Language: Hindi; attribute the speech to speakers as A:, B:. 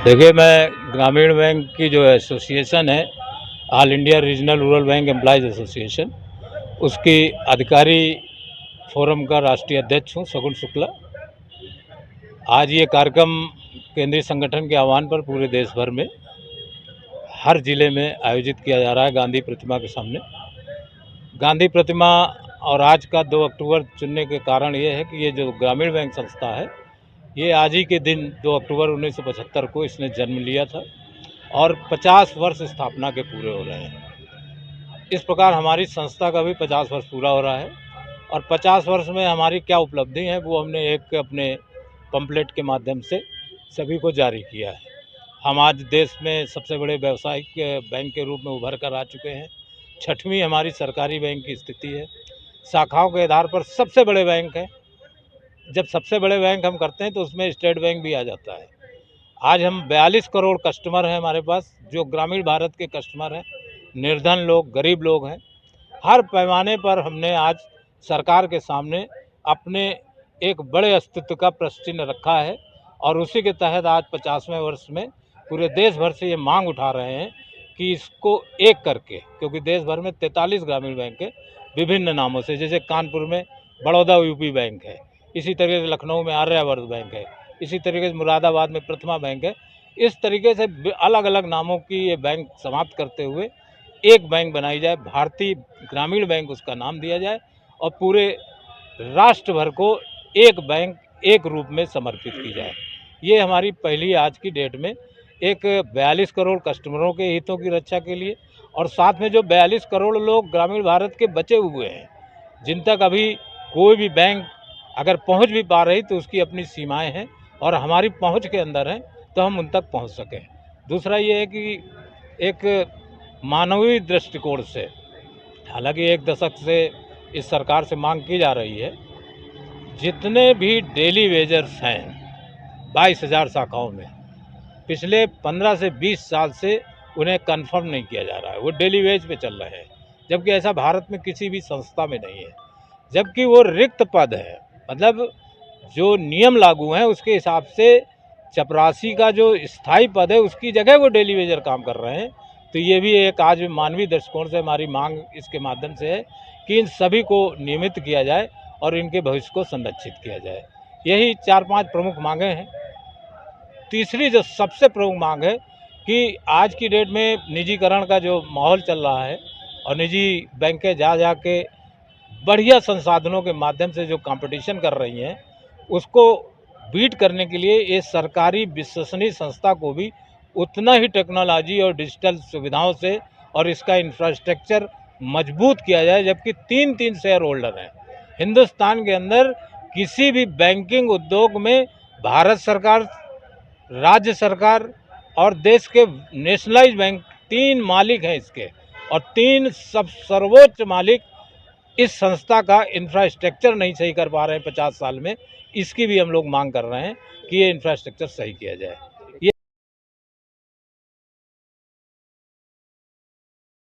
A: देखिए, मैं ग्रामीण बैंक की जो एसोसिएशन है, all India regional rural bank employees association, उसकी अधिकारी फोरम का राष्ट्रीय अध्यक्ष हूँ, शगुन शुक्ला। आज ये कार्यक्रम केंद्रीय संगठन के आह्वान पर पूरे देश भर में हर जिले में आयोजित किया जा रहा है गांधी प्रतिमा के सामने। गांधी प्रतिमा और आज का 2 अक्टूबर चुनने के कारण ये है कि ये जो ग्रामीण बैंक संस्था है, ये आज ही के दिन 2 अक्टूबर 1975 को इसने जन्म लिया था और 50 वर्ष स्थापना के पूरे हो रहे हैं। इस प्रकार हमारी संस्था का भी 50 वर्ष पूरा हो रहा है और 50 वर्ष में हमारी क्या उपलब्धि है वो हमने एक अपने पंपलेट के माध्यम से सभी को जारी किया है। हम आज देश में सबसे बड़े व्यावसायिक बैंक के रूप में उभर कर आ चुके हैं। 6वीं हमारी सरकारी बैंक की स्थिति है। शाखाओं के आधार पर सबसे बड़े बैंक हैं। जब सबसे बड़े बैंक हम करते हैं तो उसमें स्टेट बैंक भी आ जाता है। आज हम 42 करोड़ कस्टमर हैं हमारे पास, जो ग्रामीण भारत के कस्टमर हैं, निर्धन लोग, गरीब लोग हैं। हर पैमाने पर हमने आज सरकार के सामने अपने एक बड़े अस्तित्व का प्रश्न रखा है और उसी के तहत आज 50वें वर्ष में पूरे देश भर से ये मांग उठा रहे हैं कि इसको एक करके, क्योंकि देश भर में 43 ग्रामीण बैंक है विभिन्न नामों से, जैसे कानपुर में बड़ौदा यूपी बैंक है, इसी तरीके से लखनऊ में आर्यावर्त बैंक है, इसी तरीके से मुरादाबाद में प्रथमा बैंक है। इस तरीके से अलग अलग नामों की ये बैंक समाप्त करते हुए एक बैंक बनाई जाए, भारतीय ग्रामीण बैंक उसका नाम दिया जाए और पूरे राष्ट्र भर को एक बैंक एक रूप में समर्पित की जाए। ये हमारी पहली आज की डेट में एक 42 करोड़ कस्टमरों के हितों की रक्षा के लिए और साथ में जो 42 करोड़ लोग ग्रामीण भारत के बचे हुए हैं, जिन तक अभी कोई भी बैंक अगर पहुंच भी पा रही तो उसकी अपनी सीमाएं हैं और हमारी पहुंच के अंदर हैं तो हम उन तक पहुंच सकें। दूसरा ये है कि एक मानवीय दृष्टिकोण से, हालांकि 1 दशक से इस सरकार से मांग की जा रही है, जितने भी डेली वेजर्स हैं 22,000 शाखाओं में, पिछले 15 से 20 साल से उन्हें कंफर्म नहीं किया जा रहा है, वो डेली वेज पे चल रहे हैं, जबकि ऐसा भारत में किसी भी संस्था में नहीं है। जबकि वो रिक्त पद है, मतलब जो नियम लागू हैं उसके हिसाब से चपरासी का जो स्थायी पद है उसकी जगह वो डेली वेजर काम कर रहे हैं। तो ये भी एक आज मानवीय दृष्टिकोण से हमारी मांग इसके माध्यम से है कि इन सभी को नियमित किया जाए और इनके भविष्य को संरक्षित किया जाए। यही 4-5 प्रमुख मांगें हैं। तीसरी जो सबसे प्रमुख मांग है कि आज की डेट में निजीकरण का जो माहौल चल रहा है और निजी बैंकें जा के बढ़िया संसाधनों के माध्यम से जो कंपटीशन कर रही हैं, उसको बीट करने के लिए ये सरकारी विश्वसनीय संस्था को भी उतना ही टेक्नोलॉजी और डिजिटल सुविधाओं से और इसका इंफ्रास्ट्रक्चर मजबूत किया जाए। जबकि 3-3 शेयर होल्डर हैं हिंदुस्तान के अंदर। किसी भी बैंकिंग उद्योग में भारत सरकार, राज्य सरकार और देश के नेशनलाइज बैंक 3 मालिक हैं इसके, और 3 सर्वोच्च मालिक इस संस्था का इंफ्रास्ट्रक्चर नहीं सही कर पा रहे हैं 50 साल में। इसकी भी हम लोग मांग कर रहे हैं कि ये इंफ्रास्ट्रक्चर सही किया जाए।